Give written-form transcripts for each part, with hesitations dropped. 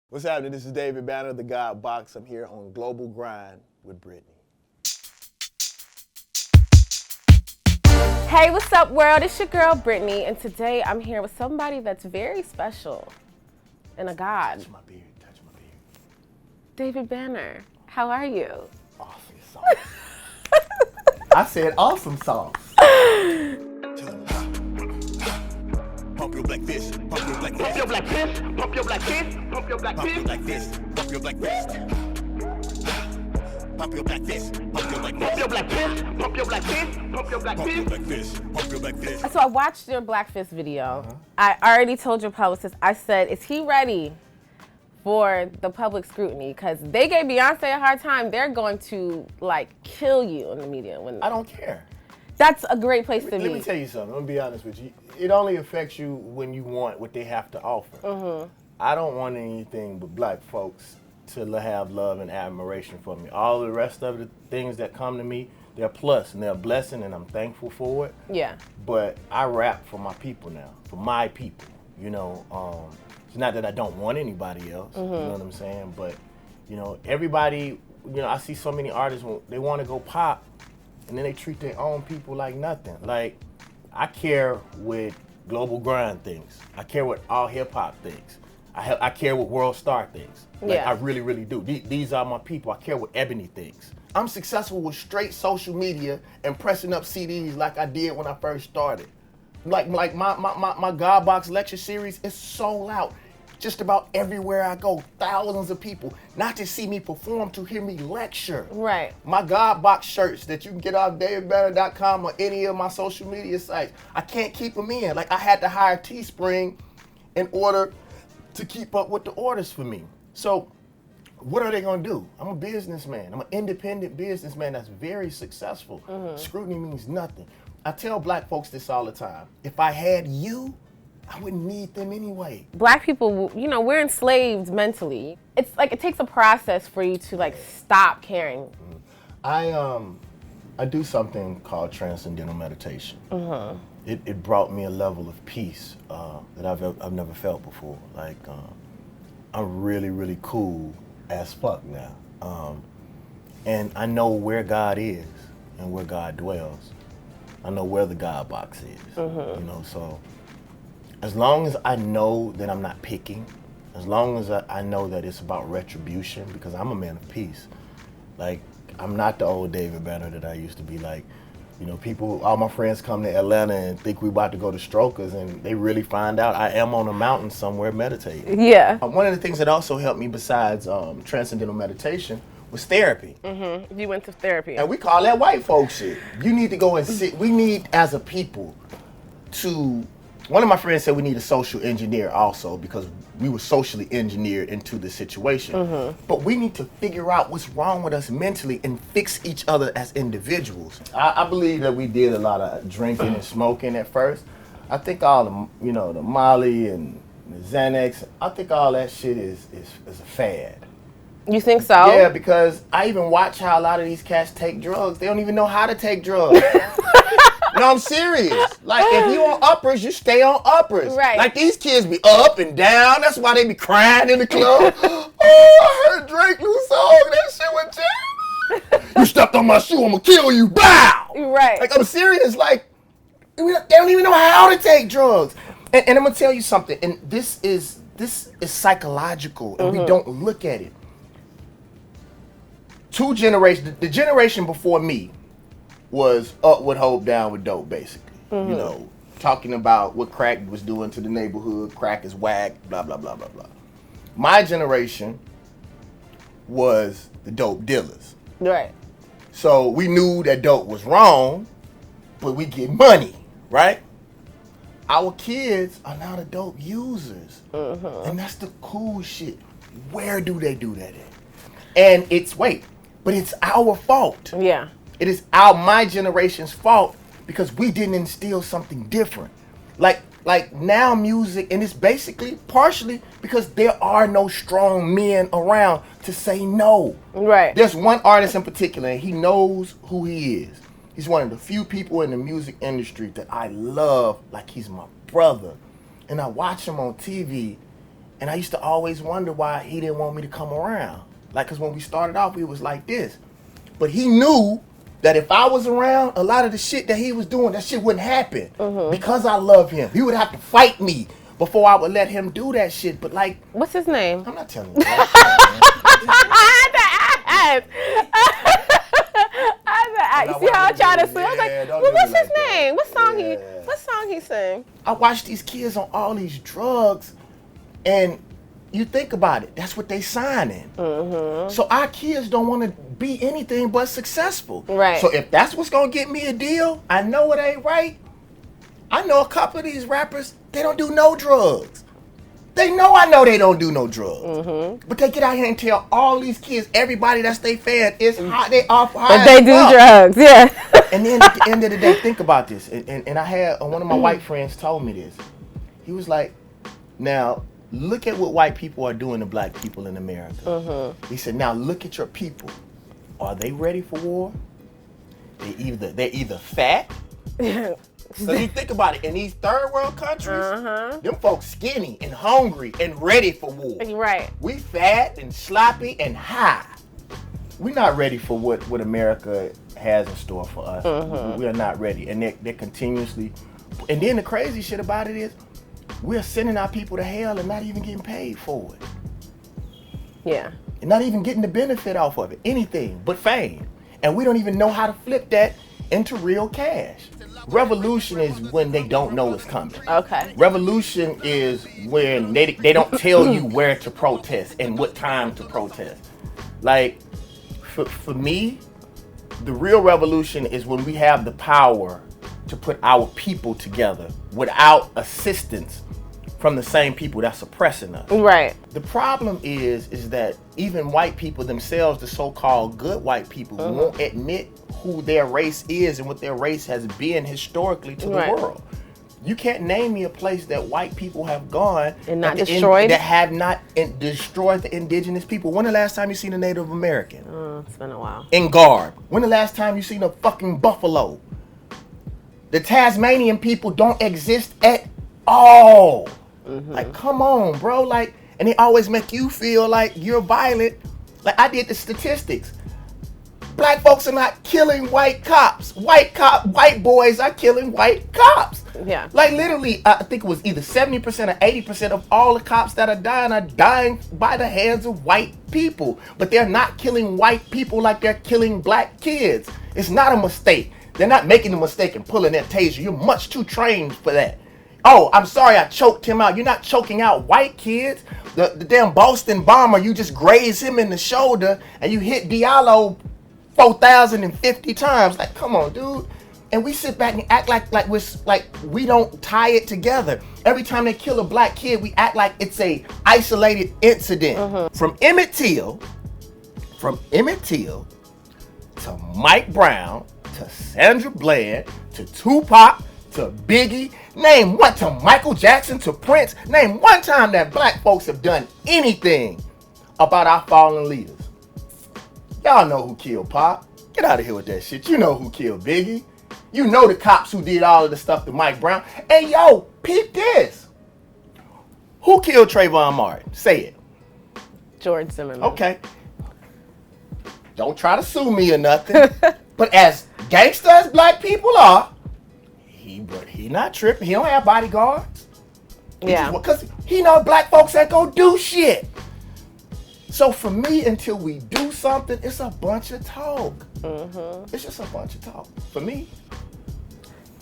What's happening? This is David Banner, the God Box. I'm here on Global Grind with Brittany. Hey, what's up, world? It's your girl, Brittany, and today I'm here with somebody that's very special and a God. Touch my beard, touch my beard. David Banner, how are you? Awesome sauce. I said awesome sauce. Pump your black fist, pump your black fist, pump your black fist, pump your black fist, pump your black fist, pump your black fist, pump your black fist, pump your black fist, pump your black fist, pump your black fist, pump your black fist, pump your black fist. So I watched your Black Fist video. I already told your publicist, I said, is he ready for the public scrutiny? Because they gave Beyonce a hard time. They're going to, kill you in the media. I don't care. That's a great place to be. Let me tell you something. I'm going to be honest with you. It only affects you when you want what they have to offer. I don't want anything but black folks to have love and admiration for me. All the rest of the things that come to me, they're a plus and they're a blessing, and I'm thankful for it. Yeah. But I rap for my people now, for my people. You know, it's not that I don't want anybody else. You know what I'm saying? But, you know, everybody, I see so many artists, they want to go pop, and then they treat their own people like nothing. Like, I care what GlobalGrind thinks. I care what All Hip Hop thinks. I care what World Star thinks. I really, really do. These are my people. I care what Ebony thinks. I'm successful with straight social media and pressing up CDs like I did when I first started. Like my God Box lecture series is sold out. Just about everywhere I go, thousands of people, not to see me perform, to hear me lecture. Right. My God Box shirts that you can get off davidbanner.com or any of my social media sites, I can't keep them in. I had to hire Teespring in order to keep up with the orders for me. So what are they gonna do? I'm a businessman. I'm an independent businessman that's very successful. Scrutiny means nothing. I tell black folks this all the time. If I had you, I wouldn't need them anyway. Black people, we're enslaved mentally. It's it takes a process for you to stop caring. I do something called transcendental meditation. It brought me a level of peace that I've never felt before. I'm really, really cool as fuck now. And I know where God is and where God dwells. I know where the God Box is. So as long as I know that I'm not picking, as long as I know that it's about retribution, because I'm a man of peace. I'm not the old David Banner that I used to be. People, all my friends come to Atlanta and think we about to go to Strokers, and they really find out I am on a mountain somewhere meditating. Yeah. One of the things that also helped me besides transcendental meditation was therapy. You went to therapy. And we call that white folk shit. You need to go and sit. We need, as a people, one of my friends said we need a social engineer also, because we were socially engineered into the situation. But we need to figure out what's wrong with us mentally and fix each other as individuals. I believe that we did a lot of drinking and smoking at first. I think all the, the Molly and the Xanax, I think all that shit is a fad. You think so? Yeah, because I even watch how a lot of these cats take drugs. They don't even know how to take drugs. No, I'm serious. If you on uppers, you stay on uppers. Right. These kids be up and down. That's why they be crying in the club. Oh, I heard Drake new song. That shit was jamming. You stepped on my shoe, I'm gonna kill you. Bow. Right. I'm serious. They don't even know how to take drugs. And I'm gonna tell you something. And this is psychological, and we don't look at it. 2 generations. The generation before me was up with hope, down with dope, basically. Talking about what crack was doing to the neighborhood. Crack is whack, blah, blah, blah, blah, blah. My generation was the dope dealers. Right. So we knew that dope was wrong, but we get money, right? Our kids are now the dope users. And that's the cool shit. Where do they do that at? And it's our fault. Yeah. It is my generation's fault, because we didn't instill something different. Like now music, and it's basically partially because there are no strong men around to say no. Right. There's one artist in particular, and he knows who he is. He's one of the few people in the music industry that I love like he's my brother. And I watch him on TV, And I used to always wonder why he didn't want me to come around. Like, cause when we started off, we was like this. But he knew that if I was around, a lot of the shit that he was doing, that shit wouldn't happen. Because I love him. He would have to fight me before I would let him do that shit. But like, what's his name? I'm not telling you. I had to ask. You see how I tried to sing? I was like, well, what's his name? What song he sing? I watch these kids on all these drugs, and you think about it, that's what they signing. So our kids don't want to be anything but successful. Right. So if that's what's gonna get me a deal, I know it ain't right. I know a couple of these rappers, they don't do no drugs. They know I know they don't do no drugs. But they get out here and tell all these kids, everybody that's their fan, is hot, they off high. But they do drugs, yeah. And then at the end of the day, think about this. And I had one of my white friends told me this. He was like, now, look at what white people are doing to black people in America. He said, now look at your people. Are they ready for war? They're either fat. So you think about it, in these third world countries, them folks skinny and hungry and ready for war. Right. We fat and sloppy and high. We're not ready for what America has in store for us. We are not ready. And they're continuously, and then the crazy shit about it is, we're sending our people to hell and not even getting paid for it. Yeah. And not even getting the benefit off of it. Anything but fame. And we don't even know how to flip that into real cash. Revolution is when they don't know it's coming. Okay. Revolution is when they don't tell you where to protest and what time to protest. Like, for me, the real revolution is when we have the power to put our people together without assistance from the same people that's oppressing us. Right. The problem is that even white people themselves, the so-called good white people, won't admit who their race is and what their race has been historically to the world. You can't name me a place that white people have gone and not destroyed, that have not destroyed the indigenous people. When the last time you seen a Native American? It's been a while. In Guard. When the last time you seen a fucking buffalo? The Tasmanian people don't exist at all. Like, come on, bro. Like, and they always make you feel like you're violent. Like, I did the statistics. Black folks are not killing white cops. White boys are killing white cops. Yeah. Like, literally, I think it was either 70% or 80% of all the cops that are dying by the hands of white people. But they're not killing white people like they're killing black kids. It's not a mistake. They're not making a mistake and pulling that taser. You're much too trained for that. Oh, I'm sorry, I choked him out. You're not choking out white kids. The damn Boston bomber, you just graze him in the shoulder and you hit Diallo 4,050 times. Like, come on, dude. And we sit back and act like we don't tie it together. Every time they kill a black kid, we act like it's a isolated incident. From Emmett Till to Mike Brown to Sandra Bland to Tupac to Biggie, name one, to Michael Jackson to Prince, name one time that black folks have done anything about our fallen leaders. Y'all know who killed Pop. Get out of here with that shit. You know who killed Biggie. You know the cops who did all of the stuff to Mike Brown. Hey, yo, peep this. Who killed Trayvon Martin? Say it. George Zimmerman. Okay. Don't try to sue me or nothing. But as gangster as black people are, he not tripping. He don't have bodyguards. Because he know black folks ain't gonna do shit. So for me, until we do something, it's a bunch of talk. It's just a bunch of talk. For me.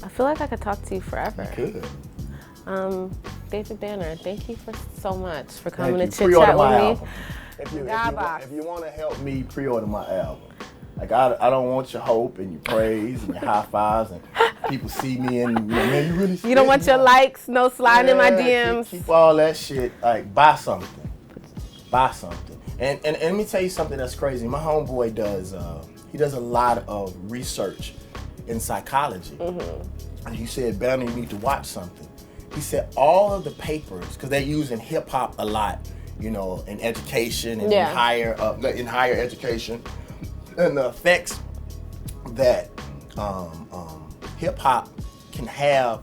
I feel like I could talk to you forever. You could. David Banner, thank you so much for coming to chit chat with me. Album. If you want to help me pre-order my album, like I don't want your hope and your praise and your high fives and people see me and man, you really. You don't want your likes, no sliding in my DMs. Keep all that shit. Like buy something. And let me tell you something that's crazy. My homeboy does. He does a lot of research in psychology. And he said, Banner, you need to watch something. He said all of the papers, because they're using hip hop a lot, you know, in education and in higher education, and the effects that hip hop can have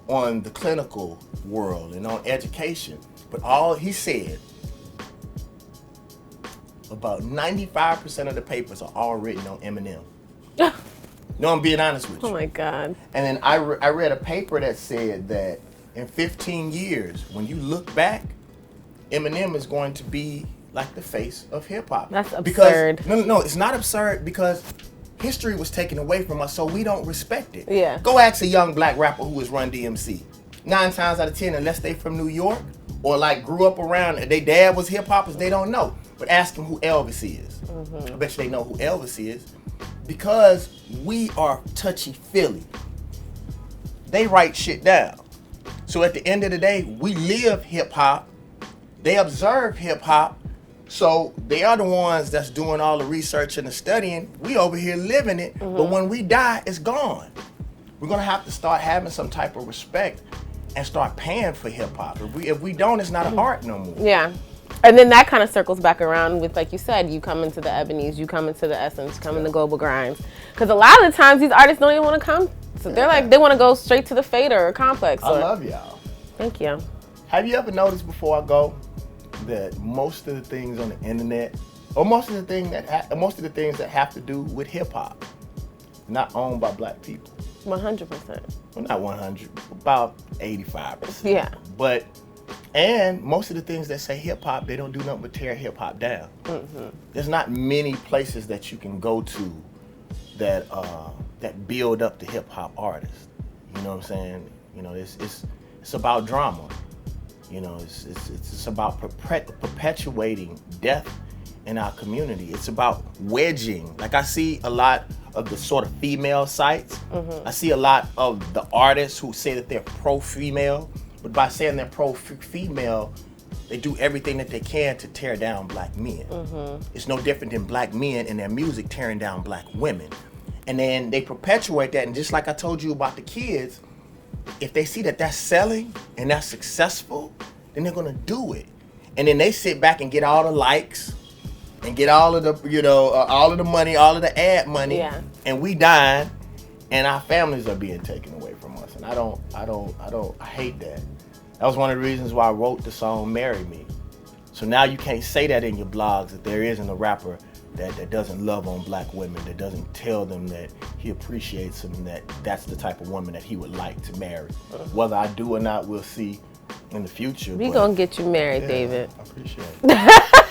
on the clinical world and on education. But all he said, about 95% of the papers are all written on Eminem. No, I'm being honest with you. Oh my God. And then I read a paper that said that in 15 years, when you look back, Eminem is going to be like the face of hip hop. That's absurd. Because, no, it's not absurd because history was taken away from us, so we don't respect it. Yeah. Go ask a young black rapper who is Run DMC. 9 times out of 10, unless they from New York or like grew up around, their dad was hip hoppers, they don't know. But ask them who Elvis is. I bet you they know who Elvis is. Because we are touchy-feely. They write shit down. So at the end of the day, we live hip-hop. They observe hip-hop. So they are the ones that's doing all the research and the studying. We over here living it. But when we die, it's gone. We're going to have to start having some type of respect and start paying for hip-hop. If we don't, it's not an art no more. Yeah. And then that kind of circles back around with, like you said, you come into the Ebonies, you come into the Essence, you come into GlobalGrind. Because a lot of the times these artists don't even want to come. So they're like, they want to go straight to the Fader or Complex. I love y'all. Thank you. Have you ever noticed before I go that most of the things on the internet, or most of the things that have to do with hip hop, not owned by black people? 100%. Well, not 100, about 85%. Yeah. And most of the things that say hip hop, they don't do nothing but tear hip hop down. There's not many places that you can go to that build up the hip hop artists. You know what I'm saying? You know, it's about drama. You know, it's about perpetuating death in our community. It's about wedging. Like I see a lot of the sort of female sites. I see a lot of the artists who say that they're pro-female. But by saying they're pro-female, they do everything that they can to tear down black men. It's no different than black men in their music tearing down black women. And then they perpetuate that, and just like I told you about the kids, if they see that that's selling and that's successful, then they're gonna do it. And then they sit back and get all the likes and get all of the, all of the money, all of the ad money, and we dying, and our families are being taken away from us. And I hate that. That was one of the reasons why I wrote the song Marry Me. So now you can't say that in your blogs, that there isn't a rapper that doesn't love on black women, that doesn't tell them that he appreciates them, and that that's the type of woman that he would like to marry. Whether I do or not, we'll see in the future. We gonna get you married, David. I appreciate it.